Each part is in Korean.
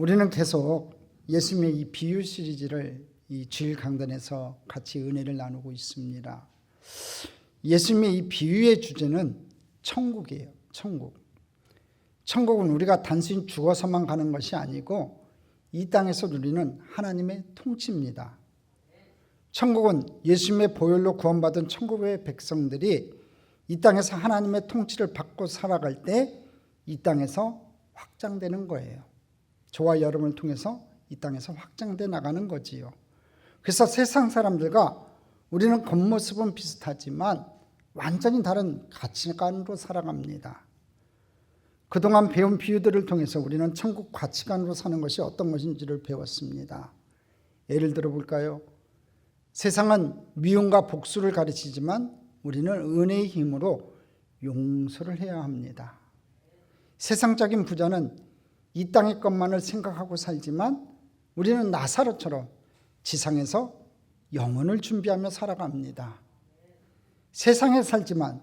우리는 계속 예수님의 이 비유 시리즈를 이 주일 강단에서 같이 은혜를 나누고 있습니다. 예수님의 이 비유의 주제는 천국이에요. 천국은 우리가 단순히 죽어서만 가는 것이 아니고 이 땅에서 누리는 하나님의 통치입니다. 천국은 예수님의 보혈로 구원받은 천국의 백성들이 이 땅에서 하나님의 통치를 받고 살아갈 때 이 땅에서 확장되는 거예요. 저와 여러분을 통해서 이 땅에서 확장돼 나가는 거지요. 그래서 세상 사람들과 우리는 겉모습은 비슷하지만 완전히 다른 가치관으로 살아갑니다. 그동안 배운 비유들을 통해서 우리는 천국 가치관으로 사는 것이 어떤 것인지를 배웠습니다. 예를 들어 볼까요? 세상은 미움과 복수를 가르치지만 우리는 은혜의 힘으로 용서를 해야 합니다. 세상적인 부자는 이 땅의 것만을 생각하고 살지만 우리는 나사로처럼 지상에서 영혼을 준비하며 살아갑니다. 세상에 살지만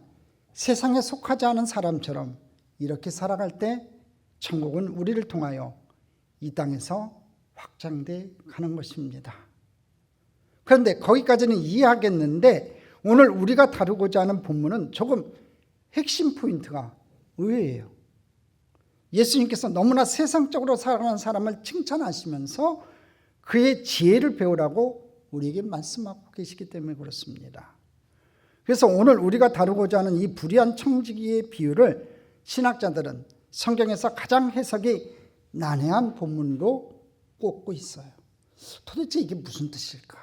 세상에 속하지 않은 사람처럼 이렇게 살아갈 때 천국은 우리를 통하여 이 땅에서 확장돼 가는 것입니다. 그런데 거기까지는 이해하겠는데 오늘 우리가 다루고자 하는 본문은 조금 핵심 포인트가 의외예요. 예수님께서 너무나 세상적으로 살아가는 사람을 칭찬하시면서 그의 지혜를 배우라고 우리에게 말씀하고 계시기 때문에 그렇습니다. 그래서 오늘 우리가 다루고자 하는 이 불의한 청지기의 비유를 신학자들은 성경에서 가장 해석이 난해한 본문으로 꼽고 있어요. 도대체 이게 무슨 뜻일까?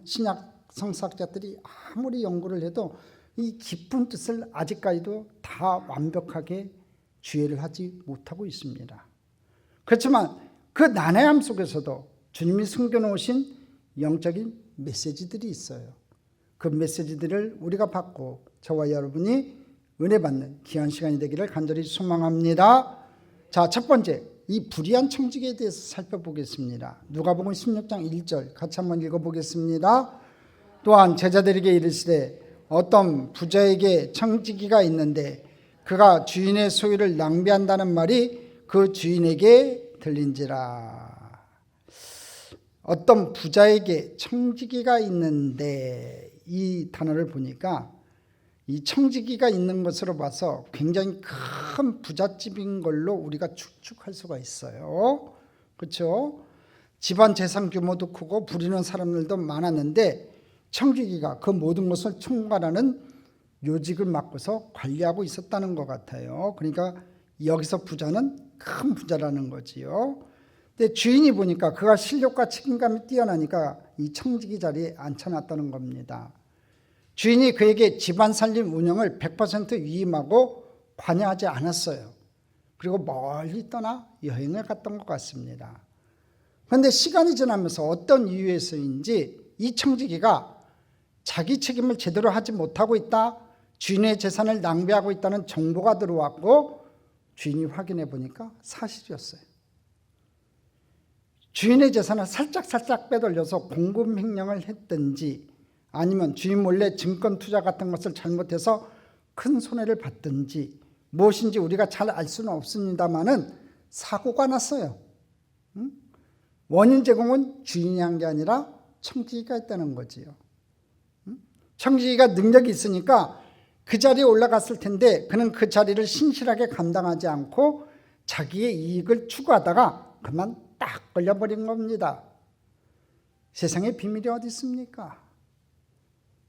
신약 성사학자들이 아무리 연구를 해도 이 깊은 뜻을 아직까지도 다 완벽하게 주의를 하지 못하고 있습니다. 그렇지만 그 난해함 속에서도 주님이 숨겨놓으신 영적인 메시지들이 있어요. 그 메시지들을 우리가 받고 저와 여러분이 은혜 받는 귀한 시간이 되기를 간절히 소망합니다. 자, 첫 번째, 이 불의한 청지기에 대해서 살펴보겠습니다. 누가복음 16장 1절 같이 한번 읽어보겠습니다. 또한 제자들에게 이르시되 어떤 부자에게 청지기가 있는데 그가 주인의 소유를 낭비한다는 말이 그 주인에게 들린지라. 어떤 부자에게 청지기가 있는데, 이 단어를 보니까 이 청지기가 있는 것으로 봐서 굉장히 큰 부잣집인 걸로 우리가 추측할 수가 있어요. 그렇죠? 집안 재산 규모도 크고 부리는 사람들도 많았는데 청지기가 그 모든 것을 총괄하는 요직을 맡고서 관리하고 있었다는 것 같아요. 그러니까 여기서 부자는 큰 부자라는 거지요. 근데 주인이 보니까 그가 실력과 책임감이 뛰어나니까 이 청지기 자리에 앉혀놨다는 겁니다. 주인이 그에게 집안 살림 운영을 100% 위임하고 관여하지 않았어요. 그리고 멀리 떠나 여행을 갔던 것 같습니다. 그런데 시간이 지나면서 어떤 이유에서인지 이 청지기가 자기 책임을 제대로 하지 못하고 있다, 주인의 재산을 낭비하고 있다는 정보가 들어왔고 주인이 확인해 보니까 사실이었어요. 주인의 재산을 살짝 빼돌려서 공금 횡령을 했든지 아니면 주인 몰래 증권 투자 같은 것을 잘못해서 큰 손해를 봤든지 무엇인지 우리가 잘 알 수는 없습니다만은 사고가 났어요. 원인 제공은 주인이 한 게 아니라 청지기가 있다는 거지요. 청지기가 능력이 있으니까 그 자리에 올라갔을 텐데 그는 그 자리를 신실하게 감당하지 않고 자기의 이익을 추구하다가 그만 딱 걸려버린 겁니다. 세상에 비밀이 어디 있습니까?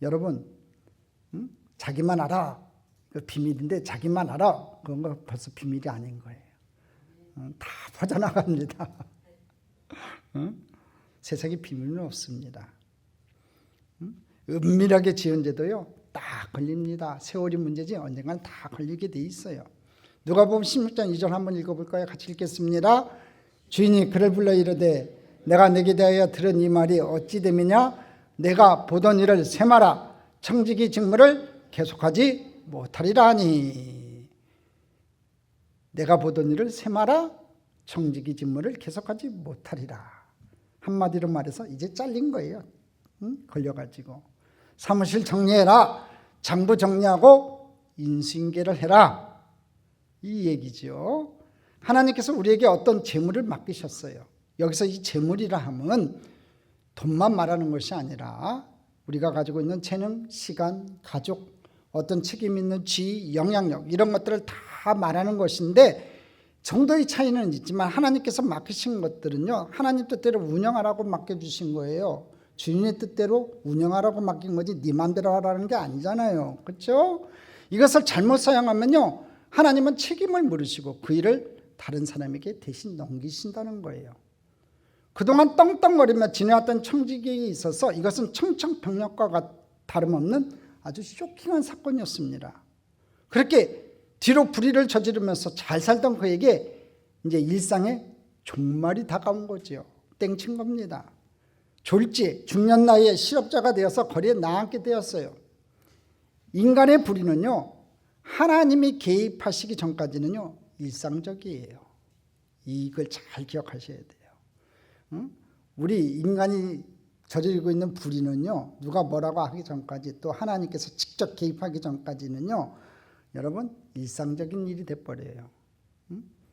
여러분, 자기만 알아. 비밀인데 자기만 알아. 그런 거 벌써 비밀이 아닌 거예요. 다 퍼져나갑니다. 세상에 비밀은 없습니다. 은밀하게 지은 죄도요, 딱 걸립니다. 세월이 문제지 언젠간 다 걸리게 돼 있어요. 누가복음 16장 2절 한번 읽어볼까요? 같이 읽겠습니다. 주인이 그를 불러 이르되 내가 내게 대하여 들은 이 말이 어찌 됨이냐? 내가 보던 일을 세마라 청지기 직무를 계속하지 못하리라 하니. 내가 보던 일을 세마라 청지기 직무를 계속하지 못하리라. 한마디로 말해서 이제 잘린 거예요. 걸려가지고. 사무실 정리해라. 장부 정리하고 인수인계를 해라. 이 얘기죠. 하나님께서 우리에게 어떤 재물을 맡기셨어요. 여기서 이 재물이라 함은 돈만 말하는 것이 아니라 우리가 가지고 있는 재능, 시간, 가족, 어떤 책임 있는 지위, 영향력 이런 것들을 다 말하는 것인데 정도의 차이는 있지만 하나님께서 맡기신 것들은요, 하나님 뜻대로 운영하라고 맡겨주신 거예요. 주인의 뜻대로 운영하라고 맡긴 거지 네 맘대로 하라는 게 아니잖아요. 그렇죠? 이것을 잘못 사용하면요, 하나님은 책임을 물으시고 그 일을 다른 사람에게 대신 넘기신다는 거예요. 그동안 떵떵거리며 지내왔던 청지기에 있어서 이것은 청천벽력과 다름없는 아주 쇼킹한 사건이었습니다. 그렇게 뒤로 불의를 저지르면서 잘 살던 그에게 이제 일상의 종말이 다가온 거죠. 땡친 겁니다. 졸지 중년 나이에 실업자가 되어서 거리에 나앉게 되었어요. 인간의 불의는요, 하나님이 개입하시기 전까지는요 일상적이에요. 이걸 잘 기억하셔야 돼요. 우리 인간이 저지르고 있는 불의는요, 누가 뭐라고 하기 전까지, 또 하나님께서 직접 개입하기 전까지는요, 여러분 일상적인 일이 돼버려요.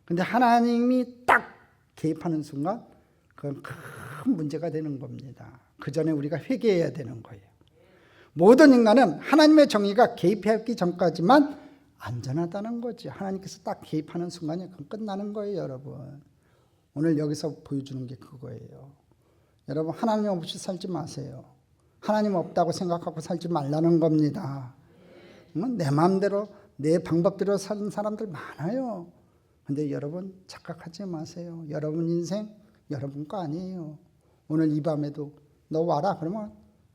근데 하나님이 딱 개입하는 순간 그건 큰 문제가 되는 겁니다. 그 전에 우리가 회개해야 되는 거예요. 모든 인간은 하나님의 정의가 개입하기 전까지만 안전하다는 거지. 하나님께서 딱 개입하는 순간에 그건 끝나는 거예요, 여러분. 오늘 여기서 보여주는 게 그거예요. 여러분, 하나님 없이 살지 마세요. 하나님 없다고 생각하고 살지 말라는 겁니다. 내 마음대로 내 방법대로 사는 사람들 많아요. 근데 여러분 착각하지 마세요. 여러분 인생 여러분 거 아니에요. 오늘 이 밤에도 너 와라 그러면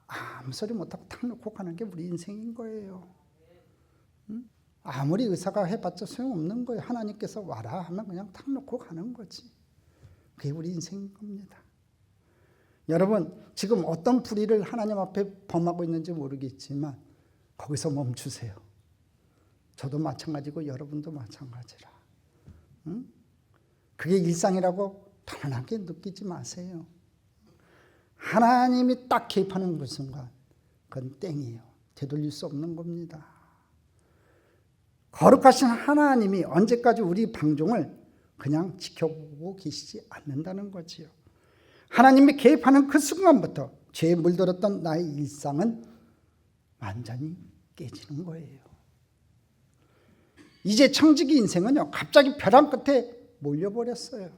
아무 소리 못하고 탁 놓고 가는 게 우리 인생인 거예요. 아무리 의사가 해봤자 소용없는 거예요. 하나님께서 와라 하면 그냥 탁 놓고 가는 거지. 그게 우리 인생인 겁니다. 여러분 지금 어떤 불의를 하나님 앞에 범하고 있는지 모르겠지만 거기서 멈추세요. 저도 마찬가지고 여러분도 마찬가지라. 그게 일상이라고 편안하게 느끼지 마세요. 하나님이 딱 개입하는 그 순간 그건 땡이에요. 되돌릴 수 없는 겁니다. 거룩하신 하나님이 언제까지 우리 방종을 그냥 지켜보고 계시지 않는다는 거지요. 하나님이 개입하는 그 순간부터 죄에 물들었던 나의 일상은 완전히 깨지는 거예요. 이제 청지기 인생은요, 갑자기 벼랑 끝에 몰려버렸어요.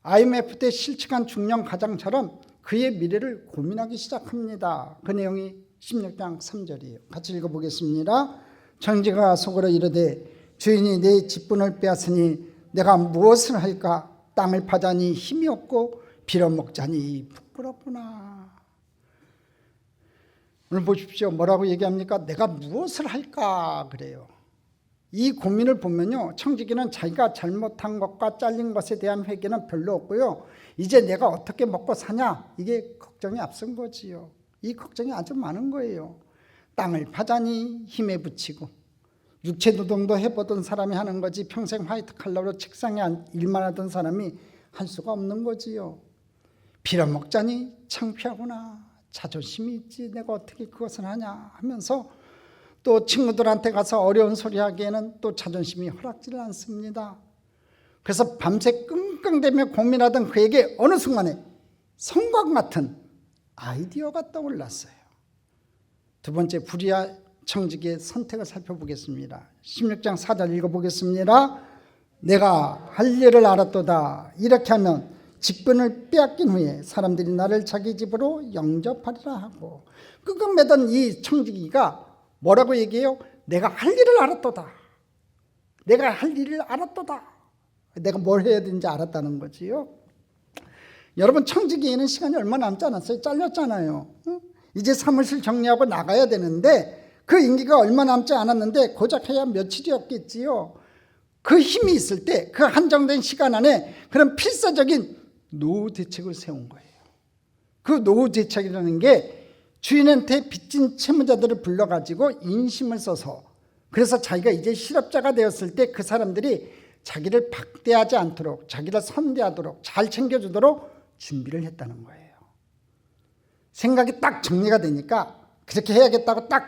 IMF 때 실직한 중년 가장처럼 그의 미래를 고민하기 시작합니다. 그 내용이 16장 3절이에요. 같이 읽어보겠습니다. 청지기가 속으로 이르되 주인이 내 직분을 빼앗으니 내가 무엇을 할까? 땅을 파자니 힘이 없고 빌어먹자니 부끄럽구나. 오늘 보십시오. 뭐라고 얘기합니까? 내가 무엇을 할까? 그래요. 이 고민을 보면요, 청지기는 자기가 잘못한 것과 잘린 것에 대한 회개는 별로 없고요, 이제 내가 어떻게 먹고 사냐, 이게 걱정이 앞선 거지요. 이 걱정이 아주 많은 거예요. 땅을 파자니 힘에 부치고, 육체 노동도 해보던 사람이 하는 거지 평생 화이트 칼라로 책상에 일만 하던 사람이 할 수가 없는 거지요. 빌어먹자니 창피하구나. 자존심이 있지 내가 어떻게 그것을 하냐 하면서 또 친구들한테 가서 어려운 소리 하기에는 또 자존심이 허락지를 않습니다. 그래서 밤새 끙끙대며 고민하던 그에게 어느 순간에 성곽 같은 아이디어가 떠올랐어요. 두 번째 불의와 청지기의 선택을 살펴보겠습니다. 16장 4절 읽어보겠습니다. 내가 할 일을 알았도다. 이렇게 하면 직분을 빼앗긴 후에 사람들이 나를 자기 집으로 영접하리라 하고, 끙끙매던 이 청지기가 뭐라고 얘기해요? 내가 할 일을 알았도다. 내가 할 일을 알았도다. 내가 뭘 해야 되는지 알았다는 거지요. 여러분 청지기에는 시간이 얼마 남지 않았어요. 잘렸잖아요. 이제 사무실 정리하고 나가야 되는데 그 임기가 얼마 남지 않았는데 고작 해야 며칠이었겠지요. 그 힘이 있을 때 그 한정된 시간 안에 그런 필사적인 노후 대책을 세운 거예요. 그 노후 대책이라는 게 주인한테 빚진 채무자들을 불러가지고 인심을 써서, 그래서 자기가 이제 실업자가 되었을 때 그 사람들이 자기를 박대하지 않도록, 자기를 선대하도록, 잘 챙겨주도록 준비를 했다는 거예요. 생각이 딱 정리가 되니까, 그렇게 해야겠다고 딱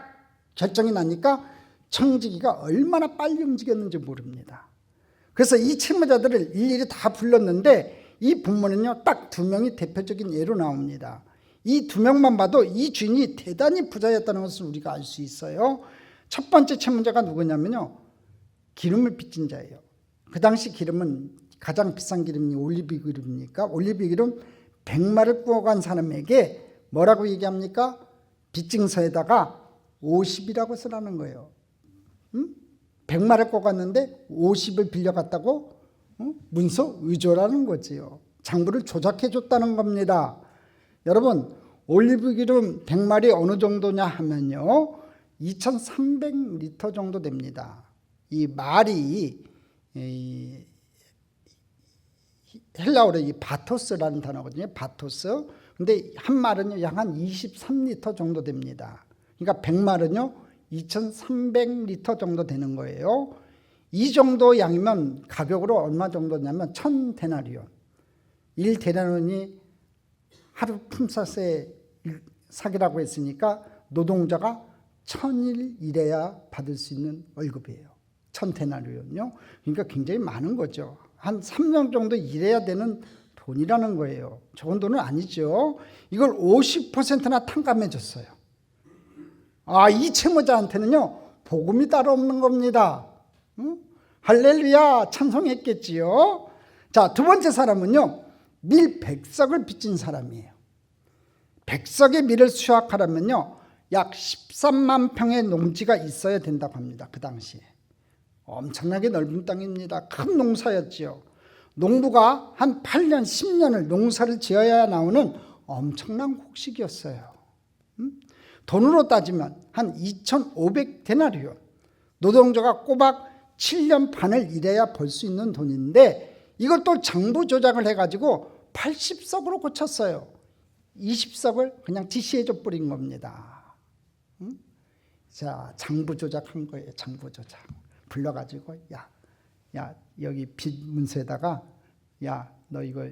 결정이 나니까 청지기가 얼마나 빨리 움직였는지 모릅니다. 그래서 이 채무자들을 일일이 다 불렀는데 이 본문은요 딱 2명이 대표적인 예로 나옵니다. 이 2명만 봐도 이 주인이 대단히 부자였다는 것을 우리가 알 수 있어요. 첫 번째 채무자가 누구냐면요, 기름을 빚진 자예요. 그 당시 기름은 가장 비싼 기름이 올리브 기름이니까 올리브 기름 100마를 구워간 사람에게 뭐라고 얘기합니까? 빚증서에다가 50이라고 쓰라는 거예요. 100마를 구워갔는데 50을 빌려갔다고? 문서 의조라는 거지요. 장부를 조작해 줬다는 겁니다. 여러분, 올리브 기름 100마리 어느 정도냐 하면요 2300리터 정도 됩니다. 이 말이 헬라어로 이 바토스라는 단어거든요. 바토스. 근데 한 말은요 약 한 23리터 정도 됩니다. 그러니까 100말은요 2300리터 정도 되는 거예요. 이 정도 양이면 가격으로 얼마 정도냐면 1000데나리온. 1데나리온이 하루 품삯에 사기라고 했으니까 노동자가 1000일 일해야 받을 수 있는 월급이에요. 1000데나리온요. 그러니까 굉장히 많은 거죠. 한 3년 정도 일해야 되는 돈이라는 거예요. 좋은 돈은 아니죠. 이걸 50%나 탕감해 줬어요. 이 채무자한테는요 복음이 따로 없는 겁니다. 할렐루야 찬송했겠지요. 자, 두 번째 사람은요 밀 100석을 빚진 사람이에요. 100석의 밀을 수확하려면요 약 13만 평의 농지가 있어야 된다고 합니다. 그 당시에 엄청나게 넓은 땅입니다. 큰 농사였지요. 농부가 한 8년 10년을 농사를 지어야 나오는 엄청난 곡식이었어요. 돈으로 따지면 한 2500데나리온, 노동자가 꼬박 7년 반을 일해야 벌 수 있는 돈인데 이것도 장부 조작을 해가지고 80석으로 고쳤어요. 20석을 그냥 지시해줘 버린 겁니다. 자, 장부 조작한 거예요. 장부 조작. 불러가지고 야 여기 빚 문서에다가 야 너 이거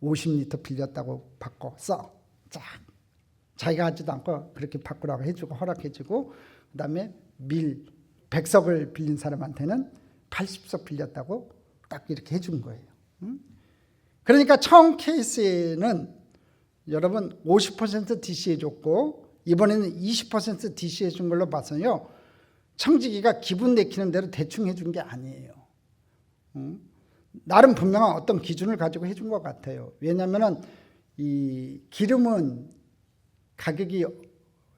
50리터 빌렸다고 바꿔 써. 쫙. 자기가 하지도 않고 그렇게 바꾸라고 해주고 허락해주고 그 다음에 밀 100석을 빌린 사람한테는 80석 빌렸다고 딱 이렇게 해준 거예요. 그러니까 처음 케이스에는 여러분 50% DC해줬고 이번에는 20% DC해준 걸로 봐서요 청지기가 기분 내키는 대로 대충 해준 게 아니에요. 나름 분명한 어떤 기준을 가지고 해준 것 같아요. 왜냐하면 이 기름은 가격이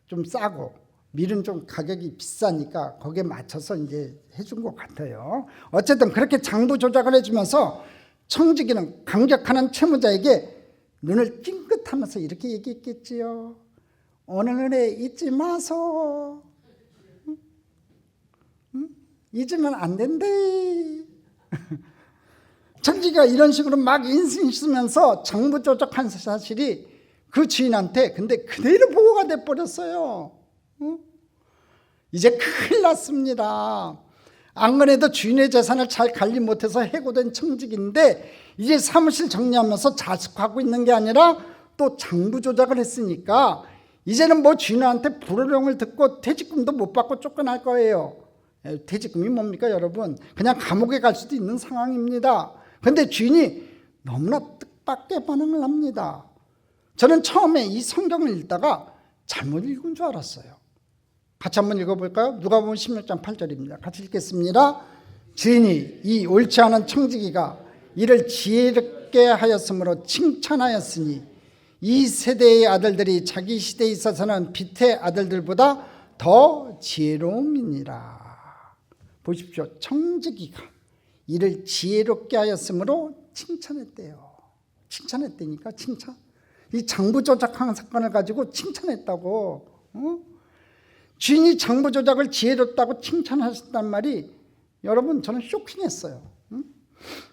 좀 싸고 밀은 좀 가격이 비싸니까 거기에 맞춰서 이제 해준 것 같아요. 어쨌든 그렇게 장부 조작을 해주면서 청지기는 강력한 채무자에게 눈을 찡긋하면서 이렇게 얘기했겠지요. 오늘에 잊지 마소. 잊으면 안 된대. 청지기가 이런 식으로 막 인신 쓰면서 장부 조작한 사실이 그 주인한테 근데 그대로 보고가 돼버렸어요. 이제 큰일 났습니다. 안 그래도 주인의 재산을 잘 관리 못해서 해고된 청지기인데 이제 사무실 정리하면서 자숙하고 있는 게 아니라 또 장부 조작을 했으니까 이제는 뭐 주인한테 불호령을 듣고 퇴직금도 못 받고 쫓겨날 거예요. 퇴직금이 뭡니까 여러분? 그냥 감옥에 갈 수도 있는 상황입니다. 그런데 주인이 너무나 뜻밖의 반응을 합니다. 저는 처음에 이 성경을 읽다가 잘못 읽은 줄 알았어요. 같이 한번 읽어볼까요? 누가복음 16장 8절입니다. 같이 읽겠습니다. 주인이 이 옳지 않은 청지기가 이를 지혜롭게 하였으므로 칭찬하였으니 이 세대의 아들들이 자기 시대에 있어서는 빛의 아들들보다 더 지혜로움이니라. 보십시오. 청지기가 이를 지혜롭게 하였으므로 칭찬했대요. 칭찬했다니까 칭찬. 이 장부 조작한 사건을 가지고 칭찬했다고. 주인이 장부 조작을 지혜롭다고 칭찬하셨단 말이 여러분 저는 쇼킹했어요.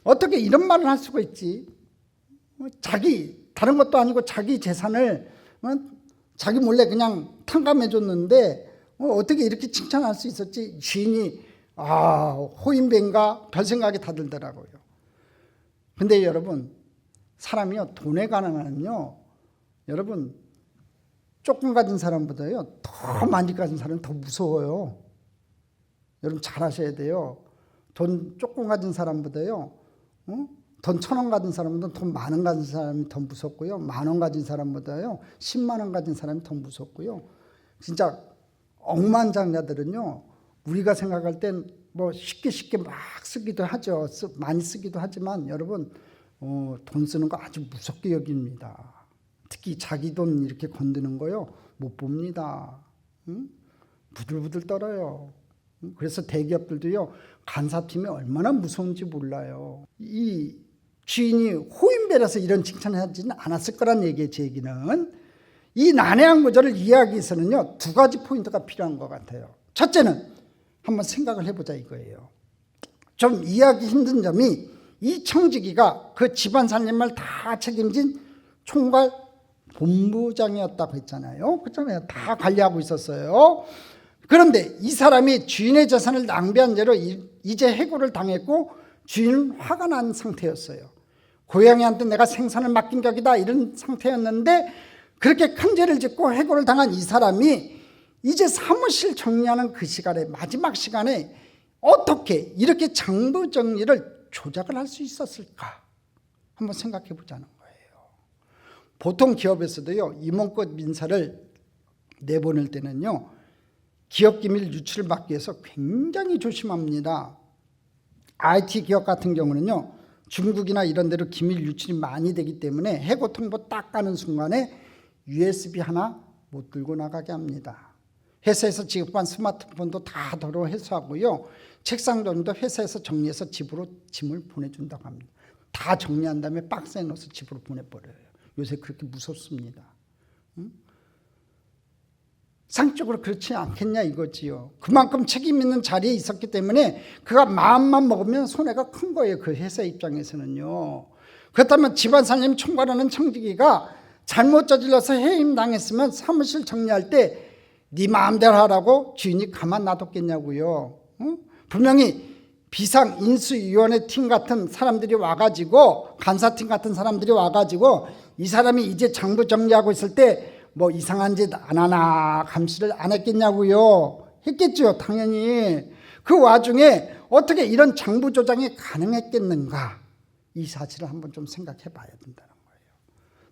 어떻게 이런 말을 할 수가 있지? 자기 다른 것도 아니고 자기 재산을 자기 몰래 그냥 탕감해 줬는데 어떻게 이렇게 칭찬할 수 있었지? 주인이 호인배인가 별 생각이 다 들더라고요. 근데 여러분 사람이요 돈에 관한은요 여러분 조금 가진 사람보다요 더 많이 가진 사람은 더 무서워요. 여러분 잘 아셔야 돼요. 돈 조금 가진 사람보다요, 돈 1,000원 가진 사람보다 돈 10,000원 가진 사람이 더 무섭고요. 10,000원 가진 사람보다요, 10만 원 가진 사람이 더 무섭고요. 진짜 억만장자들은요, 우리가 생각할 땐 뭐 쉽게 막 쓰기도 하죠. 많이 쓰기도 하지만 여러분, 돈 쓰는 거 아주 무섭게 여깁니다. 특히 자기 돈 이렇게 건드는 거요, 못 봅니다. 부들부들 떨어요. 그래서 대기업들도요, 간사팀이 얼마나 무서운지 몰라요. 이 주인이 호인배라서 이런 칭찬을 하지는 않았을 거란 얘기예요. 제 얘기는 이 난해한 구조를 이해하기 위해서는요, 2가지 포인트가 필요한 것 같아요. 첫째는 한번 생각을 해보자 이거예요. 좀 이해하기 힘든 점이, 이 청지기가 그 집안 살림을 다 책임진 총괄 본부장이었다고 했잖아요. 그렇잖아요. 다 관리하고 있었어요. 그런데 이 사람이 주인의 재산을 낭비한 죄로 이제 해고를 당했고 주인은 화가 난 상태였어요. 고양이한테 내가 생선을 맡긴 격이다 이런 상태였는데, 그렇게 큰 죄를 짓고 해고를 당한 이 사람이 이제 사무실 정리하는 그 시간에, 마지막 시간에 어떻게 이렇게 장부 정리를 조작을 할 수 있었을까 한번 생각해 보자는 거예요. 보통 기업에서도요, 임원급 인사를 내보낼 때는요, 기업 기밀 유출을 막기 위해서 굉장히 조심합니다. IT 기업 같은 경우는요, 중국이나 이런 데로 기밀 유출이 많이 되기 때문에 해고 통보 딱 가는 순간에 USB 하나 못 들고 나가게 합니다. 회사에서 지급한 스마트폰도 다 도로 회수하고요, 책상 정리도 회사에서 정리해서 집으로 짐을 보내준다고 합니다. 다 정리한 다음에 박스에 넣어서 집으로 보내버려요. 요새 그렇게 무섭습니다. 상적으로 그렇지 않겠냐 이거지요. 그만큼 책임 있는 자리에 있었기 때문에 그가 마음만 먹으면 손해가 큰 거예요. 그 회사 입장에서는요. 그렇다면 집안 살림 총괄하는 청지기가 잘못 저질러서 해임당했으면 사무실 정리할 때 네 마음대로 하라고 주인이 가만 놔뒀겠냐고요. 분명히 비상인수위원회 팀 같은 사람들이 와가지고, 간사팀 같은 사람들이 와가지고 이 사람이 이제 장부 정리하고 있을 때 뭐 이상한 짓 안 하나 감시를 안 했겠냐고요. 했겠죠, 당연히. 그 와중에 어떻게 이런 장부 조작이 가능했겠는가, 이 사실을 한번 좀 생각해 봐야 된다는 거예요.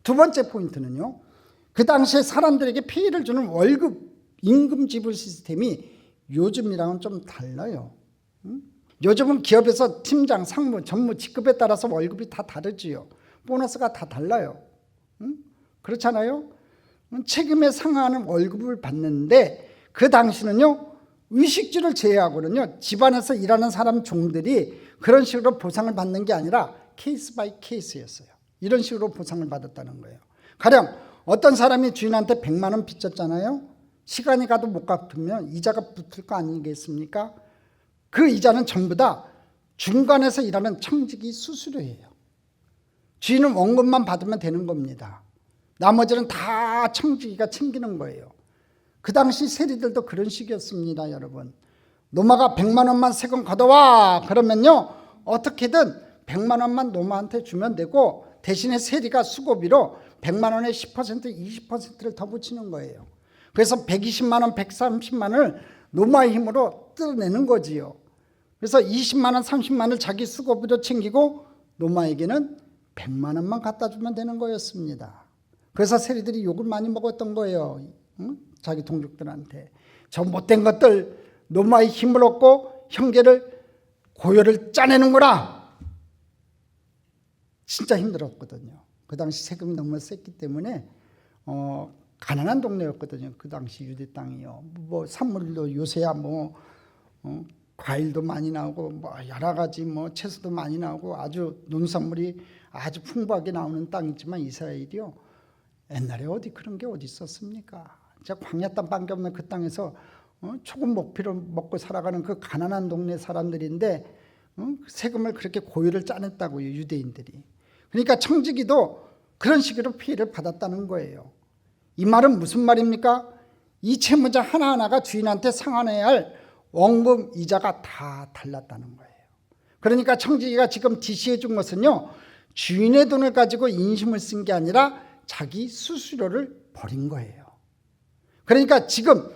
2번째 포인트는요, 그 당시에 사람들에게 피해를 주는 월급, 임금 지불 시스템이 요즘이랑은 좀 달라요. 요즘은 기업에서 팀장, 상무, 전무 직급에 따라서 월급이 다 다르지요. 보너스가 다 달라요. 그렇잖아요. 책임에 상하는 월급을 받는데, 그 당시는요, 의식주를 제외하고는요, 집안에서 일하는 사람 종들이 그런 식으로 보상을 받는 게 아니라 케이스 바이 케이스였어요. 이런 식으로 보상을 받았다는 거예요. 가령 어떤 사람이 주인한테 100만 원 빚졌잖아요. 시간이 가도 못 갚으면 이자가 붙을 거 아니겠습니까? 그 이자는 전부 다 중간에서 일하는 청지기 수수료예요. 주인은 원금만 받으면 되는 겁니다. 나머지는 다 청지기가 챙기는 거예요. 그 당시 세리들도 그런 식이었습니다, 여러분. 노마가 100만 원만 세금 걷어와 그러면요, 어떻게든 100만 원만 노마한테 주면 되고, 대신에 세리가 수고비로 100만 원에 10%, 20%를 더 붙이는 거예요. 그래서 120만 원, 130만 원을 노마의 힘으로 뜯어내는 거지요. 그래서 20만 원, 30만 원을 자기 수고비로 챙기고 노마에게는 100만 원만 갖다 주면 되는 거였습니다. 그래서 세리들이 욕을 많이 먹었던 거예요. 자기 동족들한테. 저 못된 것들, 노마의 힘을 얻고 형제를, 고열을 짜내는구나. 진짜 힘들었거든요. 그 당시 세금이 너무 셌기 때문에 가난한 동네였거든요. 그 당시 유대 땅이요. 뭐 산물도 요새야 과일도 많이 나오고 뭐 여러 가지 채소도 많이 나오고 아주 농산물이 아주 풍부하게 나오는 땅이지만, 이스라엘이요, 옛날에 어디 그런 게 어디 있었습니까? 진짜 광야 땅밖에 없는 그 땅에서 초급 먹피를 먹고 살아가는 그 가난한 동네 사람들인데 세금을 그렇게 고유를 짜냈다고요, 유대인들이. 그러니까 청지기도 그런 식으로 피해를 받았다는 거예요. 이 말은 무슨 말입니까? 이 채무자 하나하나가 주인한테 상환해야 할 원금 이자가 다 달랐다는 거예요. 그러니까 청지기가 지금 지시해 준 것은요, 주인의 돈을 가지고 인심을 쓴 게 아니라 자기 수수료를 버린 거예요. 그러니까 지금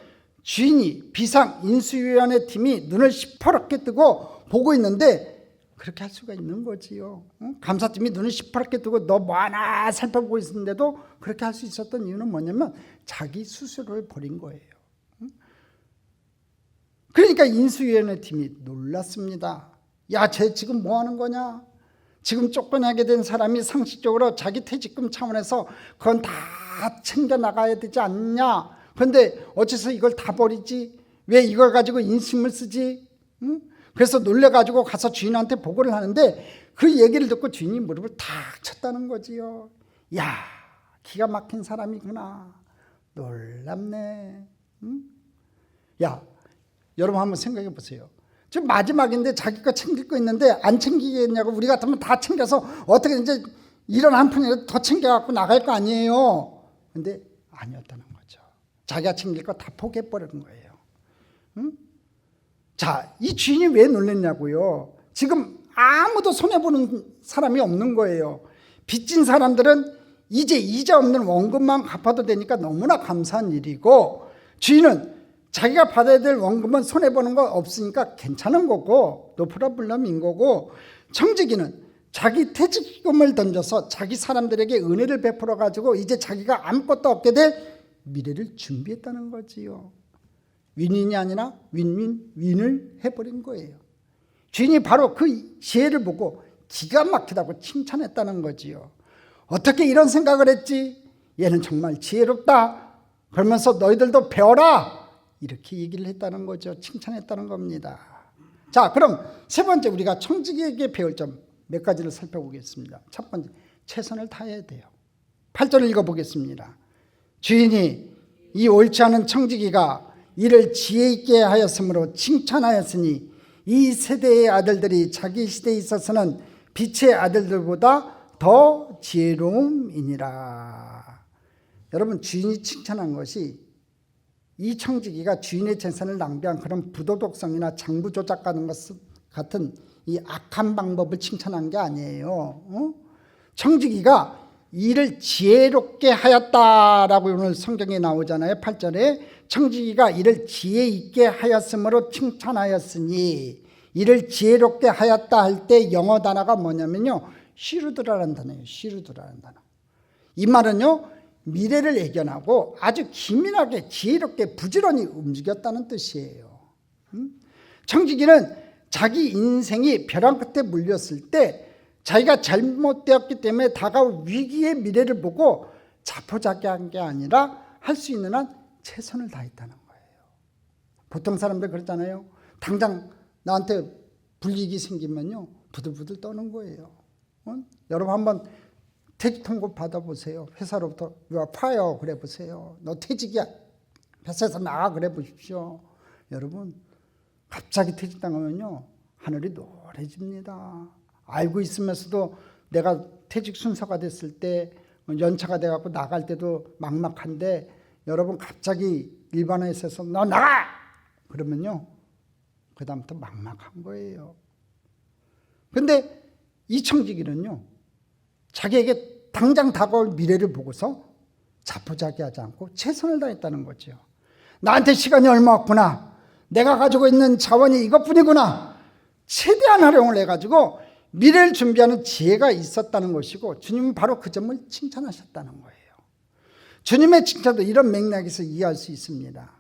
주인이 비상 인수위원회 팀이 눈을 시퍼렇게 뜨고 보고 있는데 그렇게 할 수가 있는 거지요. 감사팀이 눈을 시퍼렇게 뜨고 너 뭐하나 살펴보고 있었는데도 그렇게 할 수 있었던 이유는 뭐냐면 자기 스스로를 버린 거예요. 그러니까 인수위원회 팀이 놀랐습니다. 야, 쟤 지금 뭐 하는 거냐? 지금 쫓겨나게 된 사람이 상식적으로 자기 퇴직금 차원에서 그건 다 챙겨 나가야 되지 않냐? 그런데 어째서 이걸 다 버리지? 왜 이걸 가지고 인심을 쓰지? 그래서 놀래가지고 가서 주인한테 보고를 하는데 그 얘기를 듣고 주인이 무릎을 탁 쳤다는 거지요. 야, 기가 막힌 사람이구나. 놀랍네. 야, 여러분 한번 생각해 보세요. 지금 마지막인데 자기 거 챙길 거 있는데 안 챙기겠냐고. 우리 같으면 다 챙겨서 어떻게 이제 이런 한 푼이라도 더 챙겨갖고 나갈 거 아니에요. 근데 아니었다는 거죠. 자기가 챙길 거 다 포기해버린 거예요. 자, 이 주인이 왜 놀랐냐고요. 지금 아무도 손해보는 사람이 없는 거예요. 빚진 사람들은 이제 이자 없는 원금만 갚아도 되니까 너무나 감사한 일이고, 주인은 자기가 받아야 될 원금은 손해보는 거 없으니까 괜찮은 거고 노 프로블럼인 거고, 청지기는 자기 퇴직금을 던져서 자기 사람들에게 은혜를 베풀어 가지고 이제 자기가 아무것도 없게 될 미래를 준비했다는 거지요. 윈윈이 아니라 윈윈윈을 해버린 거예요. 주인이 바로 그 지혜를 보고 기가 막히다고 칭찬했다는 거지요. 어떻게 이런 생각을 했지? 얘는 정말 지혜롭다. 그러면서 너희들도 배워라. 이렇게 얘기를 했다는 거죠. 칭찬했다는 겁니다. 자, 그럼 세 번째 우리가 청지기에게 배울 점 몇 가지를 살펴보겠습니다. 첫 번째, 최선을 다해야 돼요. 8절을 읽어보겠습니다. 주인이 이 옳지 않은 청지기가 이를 지혜 있게 하였으므로 칭찬하였으니 이 세대의 아들들이 자기 시대에 있어서는 빛의 아들들보다 더 지혜로움이니라. 여러분, 주인이 칭찬한 것이 이 청지기가 주인의 재산을 낭비한 그런 부도덕성이나 장부 조작 같은 이 악한 방법을 칭찬한 게 아니에요. 청지기가 이를 지혜롭게 하였다라고 오늘 성경에 나오잖아요. 8절에 청지기가 이를 지혜 있게 하였으므로 칭찬하였으니, 이를 지혜롭게 하였다 할 때 영어 단어가 뭐냐면요, 시루드라는 단어예요. 시루드라는 단어. 이 말은요, 미래를 예견하고 아주 기민하게 지혜롭게 부지런히 움직였다는 뜻이에요. 청지기는 자기 인생이 벼랑 끝에 물렸을 때 자기가 잘못되었기 때문에 다가올 위기의 미래를 보고 자포자기한 게 아니라 할 수 있는 한 최선을 다했다는 거예요. 보통 사람들 그러잖아요. 당장 나한테 불이익이 생기면요, 부들부들 떠는 거예요. 여러분 한번 퇴직 통보 받아보세요. 회사로부터 You are fired 그래 보세요. 너 퇴직이야. 회사에서 나가 그래 보십시오. 여러분, 갑자기 퇴직당하면요, 하늘이 노래집니다. 알고 있으면서도 내가 퇴직 순서가 됐을 때 연차가 돼갖고 나갈 때도 막막한데, 여러분 갑자기 일반 회사에서 너 나가! 그러면요, 그 다음부터 막막한 거예요. 근데 이 청지기는요, 자기에게 당장 다가올 미래를 보고서 자포자기하지 않고 최선을 다했다는 거죠. 나한테 시간이 얼마 없구나. 내가 가지고 있는 자원이 이것뿐이구나. 최대한 활용을 해가지고 미래를 준비하는 지혜가 있었다는 것이고, 주님은 바로 그 점을 칭찬하셨다는 거예요. 주님의 칭찬도 이런 맥락에서 이해할 수 있습니다.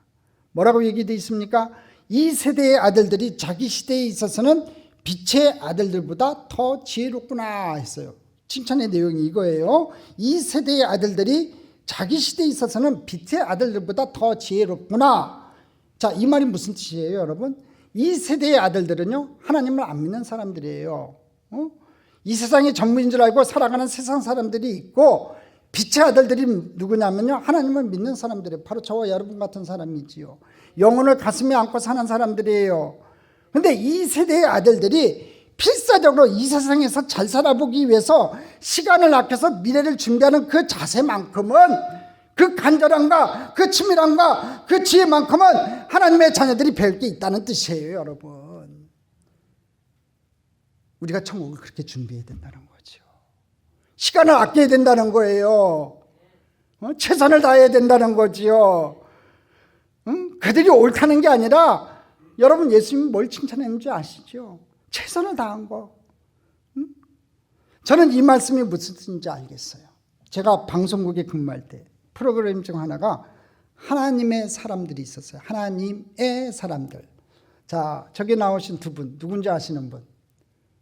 뭐라고 얘기되어 있습니까? 이 세대의 아들들이 자기 시대에 있어서는 빛의 아들들보다 더 지혜롭구나 했어요. 칭찬의 내용이 이거예요. 이 세대의 아들들이 자기 시대에 있어서는 빛의 아들들보다 더 지혜롭구나. 자, 이 말이 무슨 뜻이에요, 여러분? 이 세대의 아들들은요, 하나님을 안 믿는 사람들이에요. 이 세상의 전부인 줄 알고 살아가는 세상 사람들이 있고, 빛의 아들들이 누구냐면요, 하나님을 믿는 사람들이에요. 바로 저와 여러분 같은 사람이지요. 영혼을 가슴에 안고 사는 사람들이에요. 근데 이 세대의 아들들이 필사적으로 이 세상에서 잘 살아보기 위해서 시간을 아껴서 미래를 준비하는 그 자세만큼은, 그 간절함과 그 치밀함과 그 지혜만큼은 하나님의 자녀들이 배울 게 있다는 뜻이에요, 여러분. 우리가 천국을 그렇게 준비해야 된다는 거죠. 시간을 아껴야 된다는 거예요. 최선을 다해야 된다는 거지요. 응? 그들이 옳다는 게 아니라 여러분 예수님이 뭘 칭찬했는지 아시죠? 최선을 다한 거. 응? 저는 이 말씀이 무슨 뜻인지 알겠어요. 제가 방송국에 근무할 때 프로그램 중 하나가 하나님의 사람들이 있었어요. 하나님의 사람들. 자, 저기 나오신 두 분 누군지 아시는 분?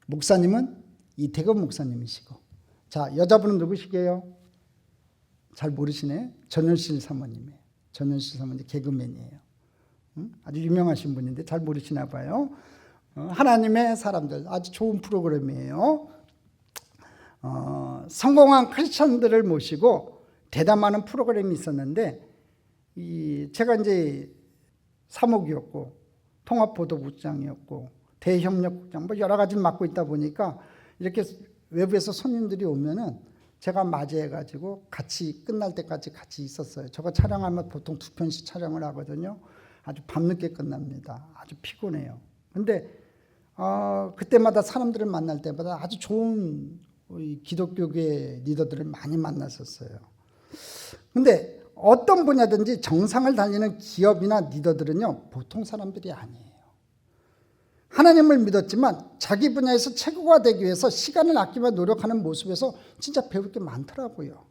목사님은 이태근 목사님이시고, 자, 여자분은 누구시게요? 잘 모르시네. 전현실 사모님이에요. 전현실 사모님 개그맨이에요. 아주 유명하신 분인데 잘 모르시나 봐요. 하나님의 사람들, 아주 좋은 프로그램이에요. 성공한 크리스천들을 모시고 대담하는 프로그램이 있었는데, 제가 이제 사목이었고 통합보도국장이었고 대협력국장 뭐 여러 가지를 맡고 있다 보니까 이렇게 외부에서 손님들이 오면은 제가 맞이해가지고 같이 끝날 때까지 같이 있었어요. 저거 촬영하면 보통 2편씩 촬영을 하거든요. 아주 밤늦게 끝납니다. 아주 피곤해요. 근데 그때마다 사람들을 만날 때마다 아주 좋은 기독교계 리더들을 많이 만났었어요. 근데 어떤 분야든지 정상을 달리는 기업이나 리더들은요, 보통 사람들이 아니에요. 하나님을 믿었지만 자기 분야에서 최고가 되기 위해서 시간을 아끼며 노력하는 모습에서 진짜 배울 게 많더라고요.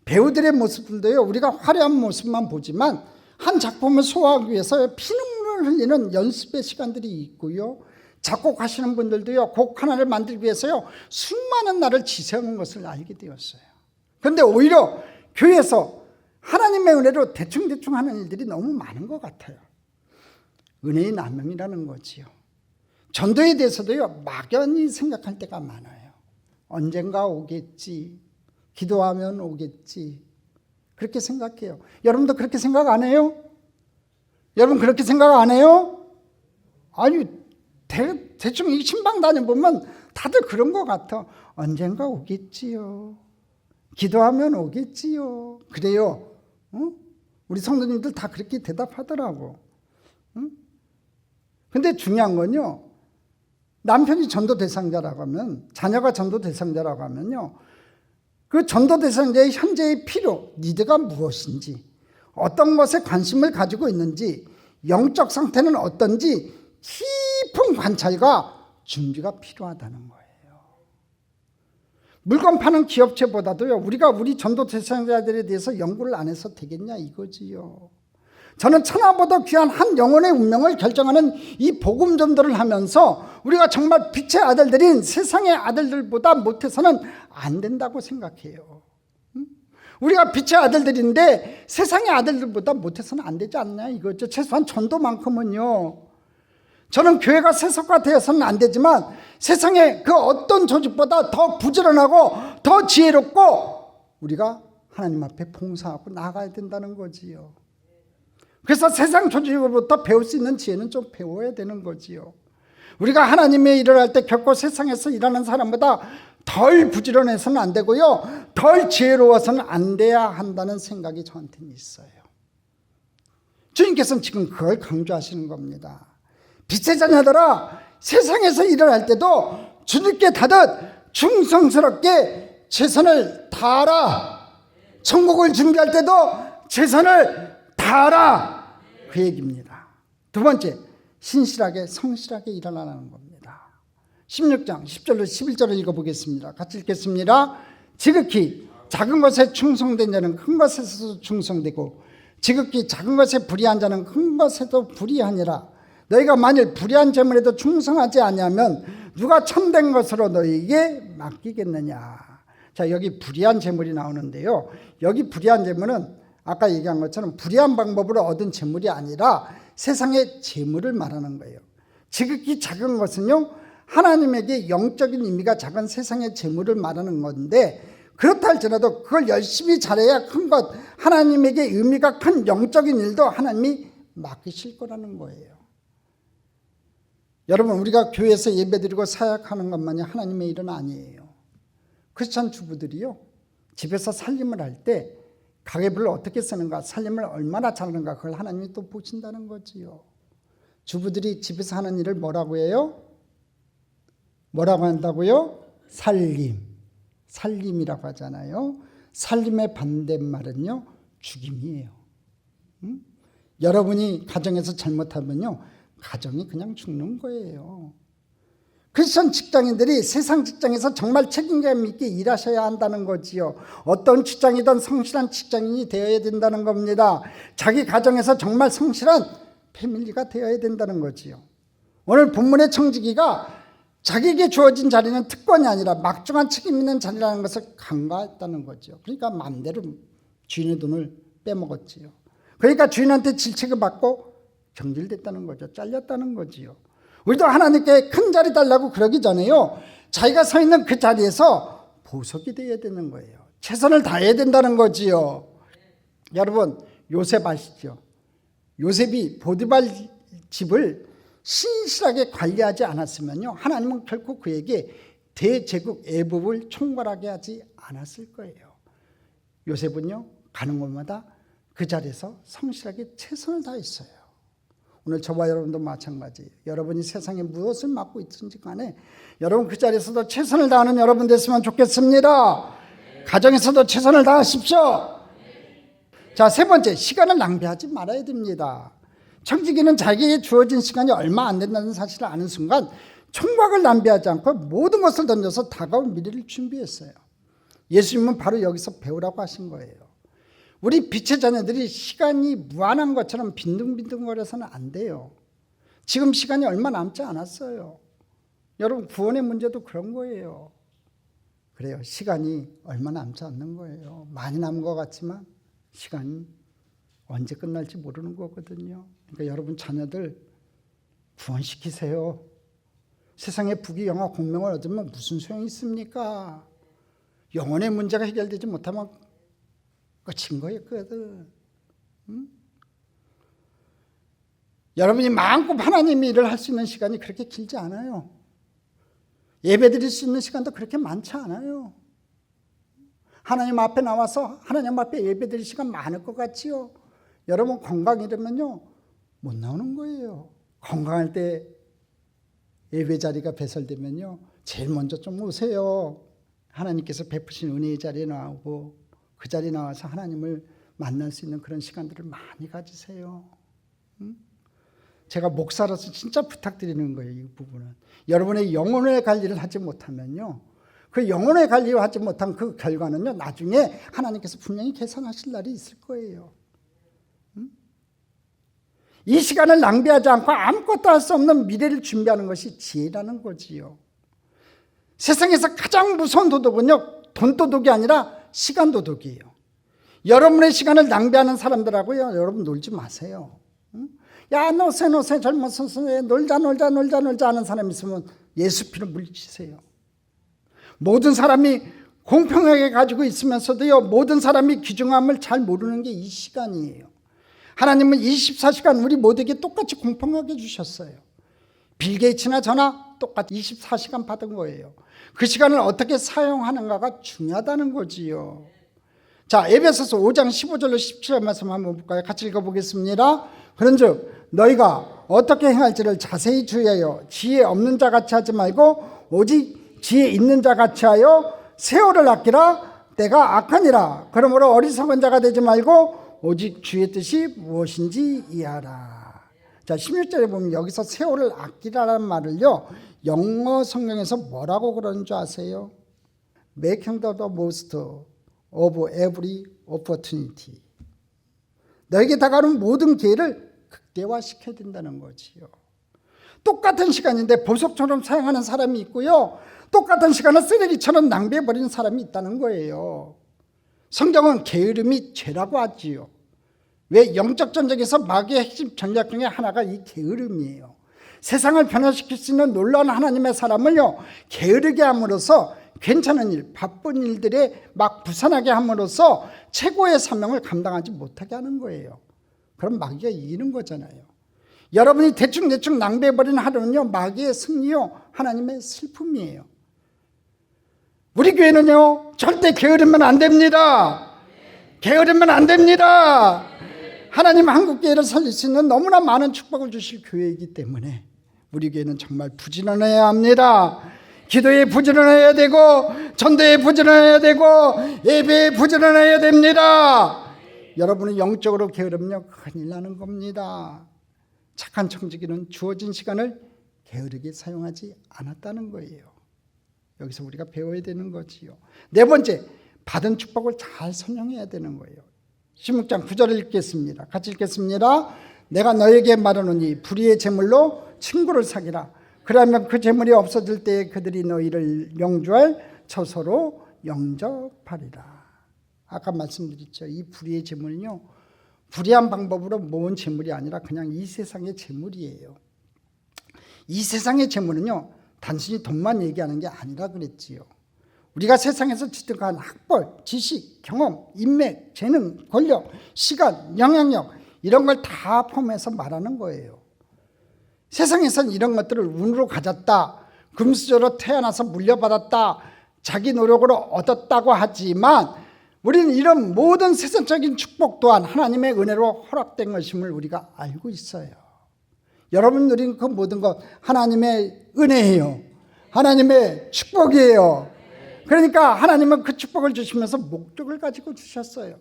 배우들의 모습들도요, 우리가 화려한 모습만 보지만 한 작품을 소화하기 위해서 피눈물을 흘리는 연습의 시간들이 있고요. 작곡하시는 분들도요, 곡 하나를 만들기 위해서요, 수많은 날을 지새우는 것을 알게 되었어요. 그런데 오히려 교회에서 하나님의 은혜로 대충대충 하는 일들이 너무 많은 것 같아요. 은혜의 남용이라는 거지요. 전도에 대해서도요, 막연히 생각할 때가 많아요. 언젠가 오겠지. 기도하면 오겠지. 그렇게 생각해요. 여러분도 그렇게 생각 안 해요? 여러분 그렇게 생각 안 해요? 아니, 대충 이 신방 다녀보면 다들 그런 것 같아. 언젠가 오겠지요. 기도하면 오겠지요. 그래요. 우리 성도님들 다 그렇게 대답하더라고. 근데 중요한 건요, 남편이 전도 대상자라고 하면, 자녀가 전도 대상자라고 하면요, 그 전도 대상자의 현재의 필요, 니드가 무엇인지, 어떤 것에 관심을 가지고 있는지, 영적 상태는 어떤지 깊은 관찰과 준비가 필요하다는 거예요. 물건 파는 기업체보다도요, 우리가 우리 전도 대상자들에 대해서 연구를 안 해서 되겠냐 이거지요. 저는 천하보다 귀한 한 영혼의 운명을 결정하는 이 복음 전도를 하면서 우리가 정말 빛의 아들들인 세상의 아들들보다 못해서는 안 된다고 생각해요. 우리가 빛의 아들들인데 세상의 아들들보다 못해서는 안 되지 않냐 이거죠. 최소한 전도만큼은요. 저는 교회가 세속화되어서는 안 되지만 세상의 그 어떤 조직보다 더 부지런하고 더 지혜롭고 우리가 하나님 앞에 봉사하고 나아가야 된다는 거지요. 그래서 세상 조직으로부터 배울 수 있는 지혜는 좀 배워야 되는 거지요. 우리가 하나님의 일을 할 때 결코 세상에서 일하는 사람보다 덜 부지런해서는 안 되고요, 덜 지혜로워서는 안 돼야 한다는 생각이 저한테는 있어요. 주님께서는 지금 그걸 강조하시는 겁니다. 빛의 자녀들아, 세상에서 일을 할 때도 주님께 다듯 충성스럽게 최선을 다하라. 천국을 준비할 때도 최선을 다하라. 그 얘기입니다. 두 번째, 신실하게 성실하게 일하라는 겁니다. 16장 10절로 11절을 읽어보겠습니다. 같이 읽겠습니다. 지극히 작은 것에 충성된 자는 큰 것에서도 충성되고 지극히 작은 것에 불의한 자는 큰 것에도 불의하니라. 너희가 만일 불의한 재물에도 충성하지 아니하면 누가 참된 것으로 너희에게 맡기겠느냐. 자, 여기 불의한 재물이 나오는데요, 여기 불의한 재물은 아까 얘기한 것처럼 불의한 방법으로 얻은 재물이 아니라 세상의 재물을 말하는 거예요. 지극히 작은 것은요, 하나님에게 영적인 의미가 작은 세상의 재물을 말하는 건데, 그렇다 할지라도 그걸 열심히 잘해야 큰 것, 하나님에게 의미가 큰 영적인 일도 하나님이 맡기실 거라는 거예요. 여러분, 우리가 교회에서 예배드리고 사역하는 것만이 하나님의 일은 아니에요. 크리스천 주부들이요, 집에서 살림을 할 때 가계부를 어떻게 쓰는가, 살림을 얼마나 잘하는가, 그걸 하나님이 또 보신다는 거지요. 주부들이 집에서 하는 일을 뭐라고 해요? 뭐라고 한다고요? 살림. 살림이라고 하잖아요. 살림의 반대말은요, 죽임이에요. 여러분이 가정에서 잘못하면요, 가정이 그냥 죽는 거예요. 크리스천 직장인들이 세상 직장에서 정말 책임감 있게 일하셔야 한다는 거지요. 어떤 직장이든 성실한 직장인이 되어야 된다는 겁니다. 자기 가정에서 정말 성실한 패밀리가 되어야 된다는 거지요. 오늘 본문의 청지기가 자기에게 주어진 자리는 특권이 아니라 막중한 책임 있는 자리라는 것을 간과했다는 거죠. 그러니까 마음대로 주인의 돈을 빼먹었지요. 그러니까 주인한테 질책을 받고 경질됐다는 거죠. 잘렸다는 거지요. 우리도 하나님께 큰 자리 달라고 그러기 전에요, 자기가 서 있는 그 자리에서 보석이 되어야 되는 거예요. 최선을 다해야 된다는 거지요. 여러분, 요셉 아시죠? 요셉이 보디발 집을 신실하게 관리하지 않았으면요, 하나님은 결코 그에게 대제국 애굽을 총괄하게 하지 않았을 거예요. 요셉은요, 가는 곳마다 그 자리에서 성실하게 최선을 다했어요. 오늘 저와 여러분도 마찬가지예요. 여러분이 세상에 무엇을 맡고 있든지 간에 여러분 그 자리에서도 최선을 다하는 여러분 됐으면 좋겠습니다. 가정에서도 최선을 다하십시오. 자, 세 번째, 시간을 낭비하지 말아야 됩니다. 청지기는 자기에게 주어진 시간이 얼마 안 된다는 사실을 아는 순간 총각을 낭비하지 않고 모든 것을 던져서 다가올 미래를 준비했어요. 예수님은 바로 여기서 배우라고 하신 거예요. 우리 빛의 자녀들이 시간이 무한한 것처럼 빈둥빈둥거려서는 안 돼요. 지금 시간이 얼마 남지 않았어요. 여러분, 구원의 문제도 그런 거예요. 그래요. 시간이 얼마 남지 않는 거예요. 많이 남은 것 같지만 시간이 언제 끝날지 모르는 거거든요. 그러니까 여러분 자녀들 구원시키세요. 세상에 부귀영화 공명을 얻으면 무슨 소용이 있습니까? 영혼의 문제가 해결되지 못하면 끝인 거예요. 여러분이 마음껏 하나님의 일을 할 수 있는 시간이 그렇게 길지 않아요. 예배 드릴 수 있는 시간도 그렇게 많지 않아요. 하나님 앞에 나와서 하나님 앞에 예배 드릴 시간 많을 것 같지요. 여러분 건강이라면요 못 나오는 거예요. 건강할 때 예배 자리가 배설되면요 제일 먼저 좀 오세요. 하나님께서 베푸신 은혜의 자리에 나오고 그 자리에 나와서 하나님을 만날 수 있는 그런 시간들을 많이 가지세요. 제가 목사로서 진짜 부탁드리는 거예요. 이 부분은 여러분의 영혼의 관리를 하지 못하면요, 그 영혼의 관리를 하지 못한 그 결과는요 나중에 하나님께서 분명히 계산하실 날이 있을 거예요. 이 시간을 낭비하지 않고 아무것도 할 수 없는 미래를 준비하는 것이 지혜라는 거지요. 세상에서 가장 무서운 도덕은요 돈 도덕이 아니라 시간 도덕이에요. 여러분의 시간을 낭비하는 사람들하고요 여러분 놀지 마세요. 야 노세 젊어서 놀자 하는 사람이 있으면 예수 피로 물리치세요. 모든 사람이 공평하게 가지고 있으면서도요 모든 사람이 귀중함을 잘 모르는 게 이 시간이에요. 하나님은 24시간 우리 모두에게 똑같이 공평하게 주셨어요. 빌 게이츠나 저나 똑같이 24시간 받은 거예요. 그 시간을 어떻게 사용하는가가 중요하다는 거지요. 자, 에베소서 5장 15절로 17절 말씀 한번 볼까요? 같이 읽어보겠습니다. 그런즉 너희가 어떻게 행할지를 자세히 주의하여 지혜 없는 자 같이 하지 말고 오직 지혜 있는 자 같이 하여 세월을 아끼라. 때가 악하니라. 그러므로 어리석은 자가 되지 말고 오직 주의 뜻이 무엇인지 이해하라. 자, 16절에 보면 여기서 세월을 아끼라는 말을요 영어 성경에서 뭐라고 그러는 줄 아세요? Making the most of every opportunity. 너에게 다가오는 모든 기회를 극대화시켜야 된다는 거지요. 똑같은 시간인데 보석처럼 사용하는 사람이 있고요, 똑같은 시간을 쓰레기처럼 낭비해버리는 사람이 있다는 거예요. 성경은 게으름이 죄라고 하지요. 왜? 영적 전쟁에서 마귀의 핵심 전략 중에 하나가 이 게으름이에요. 세상을 변화시킬 수 있는 놀라운 하나님의 사람을요 게으르게 함으로써 괜찮은 일, 바쁜 일들에 막 부산하게 함으로써 최고의 사명을 감당하지 못하게 하는 거예요. 그럼 마귀가 이기는 거잖아요. 여러분이 대충 낭비해버리는 하루는요 마귀의 승리요 하나님의 슬픔이에요. 우리 교회는요 절대 게으르면 안 됩니다. 게으르면 안 됩니다. 하나님 한국교회를 살릴 수 있는 너무나 많은 축복을 주실 교회이기 때문에 우리 교회는 정말 부지런해야 합니다. 기도에 부지런해야 되고 전도에 부지런해야 되고 예배에 부지런해야 됩니다. 여러분이 영적으로 게으르면 큰일 나는 겁니다. 착한 청지기는 주어진 시간을 게으르게 사용하지 않았다는 거예요. 여기서 우리가 배워야 되는 거지요. 네 번째, 받은 축복을 잘 선용해야 되는 거예요. 16장 9절을 읽겠습니다. 같이 읽겠습니다. 내가 너에게 말하노니 불의의 재물로 친구를 사귀라. 그러면 그 재물이 없어질 때에 그들이 너희를 영주할 처소로 영접하리라. 아까 말씀드렸죠. 이 불의의 재물은요, 불의한 방법으로 모은 재물이 아니라 그냥 이 세상의 재물이에요. 이 세상의 재물은요, 단순히 돈만 얘기하는 게 아니라 그랬지요. 우리가 세상에서 취득한 학벌, 지식, 경험, 인맥, 재능, 권력, 시간, 영향력 이런 걸 다 포함해서 말하는 거예요. 세상에선 이런 것들을 운으로 가졌다, 금수저로 태어나서 물려받았다, 자기 노력으로 얻었다고 하지만 우리는 이런 모든 세상적인 축복 또한 하나님의 은혜로 허락된 것임을 우리가 알고 있어요. 여러분 누린 그 모든 것 하나님의 은혜예요. 하나님의 축복이에요. 그러니까 하나님은 그 축복을 주시면서 목적을 가지고 주셨어요.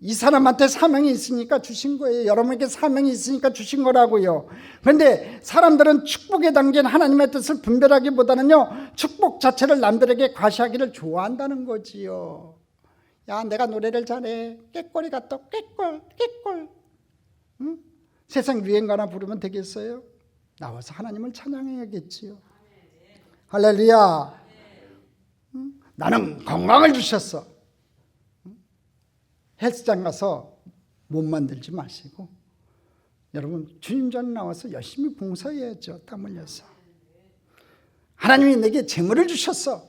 이 사람한테 사명이 있으니까 주신 거예요. 여러분에게 사명이 있으니까 주신 거라고요. 그런데 사람들은 축복에 담긴 하나님의 뜻을 분별하기보다는요, 축복 자체를 남들에게 과시하기를 좋아한다는 거지요. 야, 내가 노래를 잘해. 깨꼬리 같다. 깨꼴. 응? 세상 유행가나 부르면 되겠어요? 나와서 하나님을 찬양해야겠지요. 할렐루야. 응? 나는 건강을 주셨어. 헬스장 가서 몸 만들지 마시고 여러분 주님 전에 나와서 열심히 봉사해야죠. 땀 흘려서. 하나님이 내게 재물을 주셨어.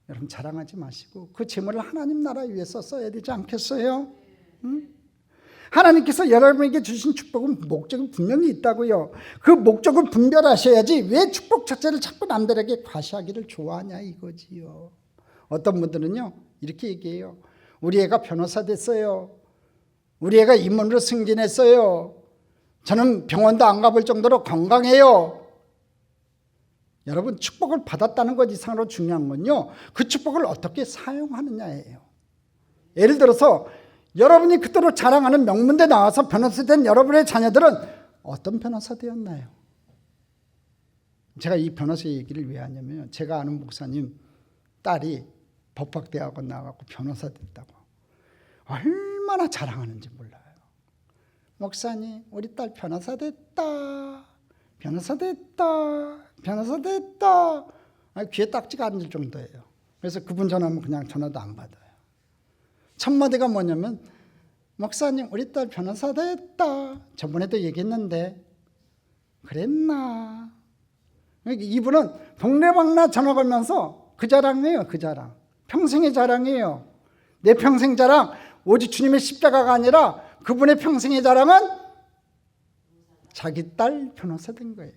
여러분 자랑하지 마시고 그 재물을 하나님 나라 위해서 써야 되지 않겠어요? 응? 하나님께서 여러분에게 주신 축복은 목적이 분명히 있다고요. 그 목적을 분별하셔야지 왜 축복 자체를 자꾸 남들에게 과시하기를 좋아하냐 이거지요. 어떤 분들은요 이렇게 얘기해요. 우리 애가 변호사 됐어요. 우리 애가 임원으로 승진했어요. 저는 병원도 안 가볼 정도로 건강해요. 여러분 축복을 받았다는 것 이상으로 중요한 건요, 그 축복을 어떻게 사용하느냐예요. 예를 들어서 여러분이 그토록 자랑하는 명문대 나와서 변호사 된 여러분의 자녀들은 어떤 변호사 되었나요? 제가 이 변호사 얘기를 왜 하냐면 제가 아는 목사님 딸이 법학대학원 나가고 변호사 됐다고 얼마나 자랑하는지 몰라요. 목사님 우리 딸 변호사 됐다. 변호사 됐다. 변호사 됐다. 귀에 딱지가 앉을 정도예요. 그래서 그분 전화하면 그냥 전화도 안 받아요. 첫 마디가 뭐냐면 목사님 우리 딸 변호사 됐다. 저번에도 얘기했는데 그랬나. 이분은 동네방네 전화 걸면서 그 자랑이에요. 그 자랑. 평생의 자랑이에요. 내 평생 자랑 오직 주님의 십자가가 아니라 그분의 평생의 자랑은 자기 딸 변호사 된 거예요.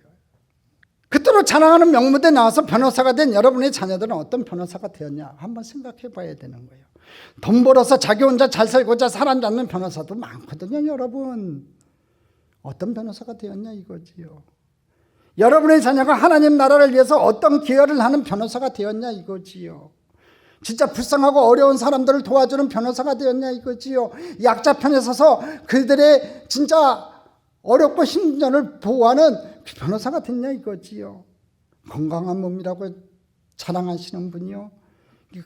그토록 자랑하는 명문대 나와서 변호사가 된 여러분의 자녀들은 어떤 변호사가 되었냐 한번 생각해 봐야 되는 거예요. 돈 벌어서 자기 혼자 잘 살고자 사람 잡는 변호사도 많거든요. 여러분 어떤 변호사가 되었냐 이거지요. 여러분의 자녀가 하나님 나라를 위해서 어떤 기여를 하는 변호사가 되었냐 이거지요. 진짜 불쌍하고 어려운 사람들을 도와주는 변호사가 되었냐 이거지요. 약자 편에 서서 그들의 진짜 어렵고 힘든 자를 보호하는 변호사가 됐냐 이거지요. 건강한 몸이라고 자랑하시는 분이요,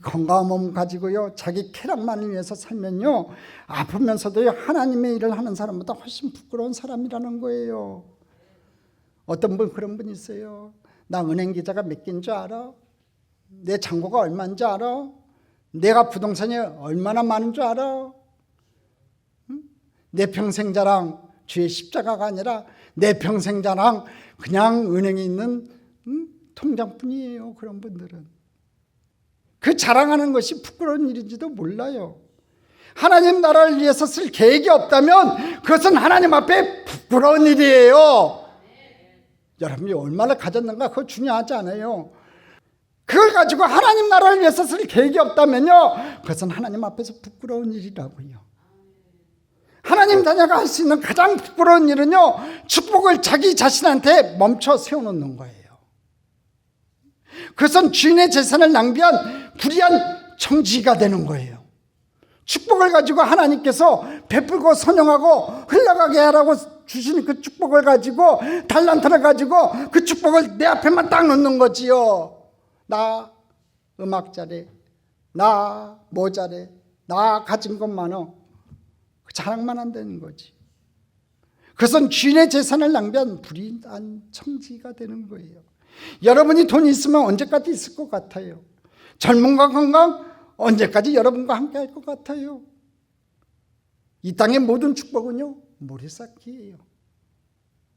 건강한 몸 가지고요 자기 쾌락만을 위해서 살면요 아프면서도요 하나님의 일을 하는 사람보다 훨씬 부끄러운 사람이라는 거예요. 어떤 분 그런 분 있어요. 나 은행 계좌가 몇 개인 줄 알아? 내 잔고가 얼마인 줄 알아? 내가 부동산이 얼마나 많은 줄 알아? 응? 내 평생 자랑 주의 십자가가 아니라 내 평생 자랑 그냥 은행에 있는 통장뿐이에요. 그런 분들은 그 자랑하는 것이 부끄러운 일인지도 몰라요. 하나님 나라를 위해서 쓸 계획이 없다면 그것은 하나님 앞에 부끄러운 일이에요. 여러분이 얼마나 가졌는가 그거 중요하지 않아요. 그걸 가지고 하나님 나라를 위해서 쓸 계획이 없다면요 그것은 하나님 앞에서 부끄러운 일이라고요. 하나님 자녀가 할 수 있는 가장 부끄러운 일은요 축복을 자기 자신한테 멈춰 세워놓는 거예요. 그것은 주인의 재산을 낭비한 불의한 청지가 되는 거예요. 축복을 가지고 하나님께서 베풀고 선용하고 흘러가게 하라고 주시는 그 축복을 가지고, 달란트를 가지고 그 축복을 내 앞에만 딱 놓는 거지요. 나 음악 잘해, 나 뭐 잘해, 나 가진 것 많어, 자랑만 한다는 거지. 그것은 주인의 재산을 낭비한 불의한 청지가 되는 거예요. 여러분이 돈이 있으면 언제까지 있을 것 같아요? 젊음과 건강 언제까지 여러분과 함께 할 것 같아요? 이 땅의 모든 축복은요, 모래쌓기예요.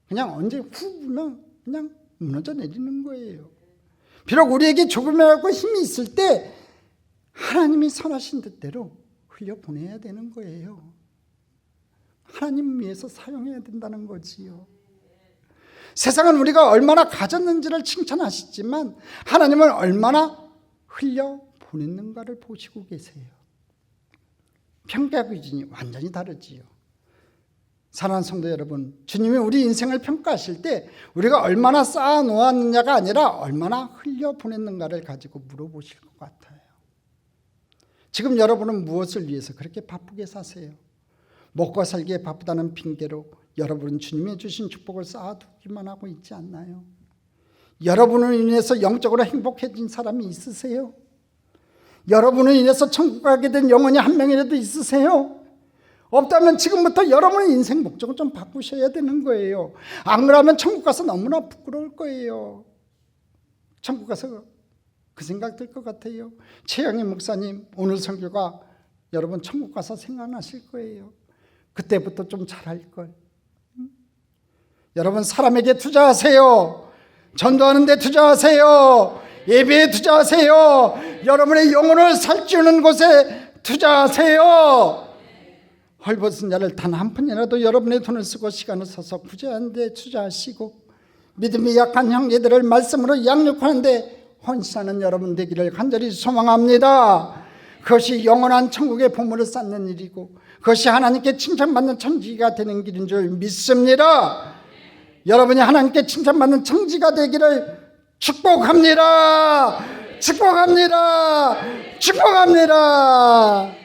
그냥 언제 후면 그냥 무너져 내리는 거예요. 비록 우리에게 조금이라도 힘이 있을 때 하나님이 선하신 뜻대로 흘려보내야 되는 거예요. 하나님 위해서 사용해야 된다는 거지요. 세상은 우리가 얼마나 가졌는지를 칭찬하시지만 하나님은 얼마나 흘려보냈는가를 보시고 계세요. 평가 기준이 완전히 다르지요. 사랑하는 성도 여러분, 주님이 우리 인생을 평가하실 때 우리가 얼마나 쌓아 놓았느냐가 아니라 얼마나 흘려보냈는가를 가지고 물어보실 것 같아요. 지금 여러분은 무엇을 위해서 그렇게 바쁘게 사세요? 먹고 살기에 바쁘다는 핑계로 여러분은 주님이 주신 축복을 쌓아두기만 하고 있지 않나요? 여러분을 인해서 영적으로 행복해진 사람이 있으세요? 여러분을 인해서 천국 가게 된 영혼이 한 명이라도 있으세요? 없다면 지금부터 여러분의 인생 목적을 좀 바꾸셔야 되는 거예요. 안 그러면 천국 가서 너무나 부끄러울 거예요. 천국 가서 그 생각 들 것 같아요. 최영희 목사님 오늘 설교가 여러분 천국 가서 생각나실 거예요. 그때부터 좀 잘할 걸. 여러분 사람에게 투자하세요. 전도하는 데 투자하세요. 예배에 투자하세요. 여러분의 영혼을 살찌우는 곳에 투자하세요. 헐벗은 자를 단 한 푼이라도 여러분의 돈을 쓰고 시간을 써서 구제하는 데 투자하시고, 믿음이 약한 형제들을 말씀으로 양육하는 데 헌신하는 여러분 되기를 간절히 소망합니다. 그것이 영원한 천국의 보물을 쌓는 일이고, 그것이 하나님께 칭찬받는 청지기가 되는 길인 줄 믿습니다. 여러분이 하나님께 칭찬받는 청지가 되기를 축복합니다. 축복합니다. 축복합니다.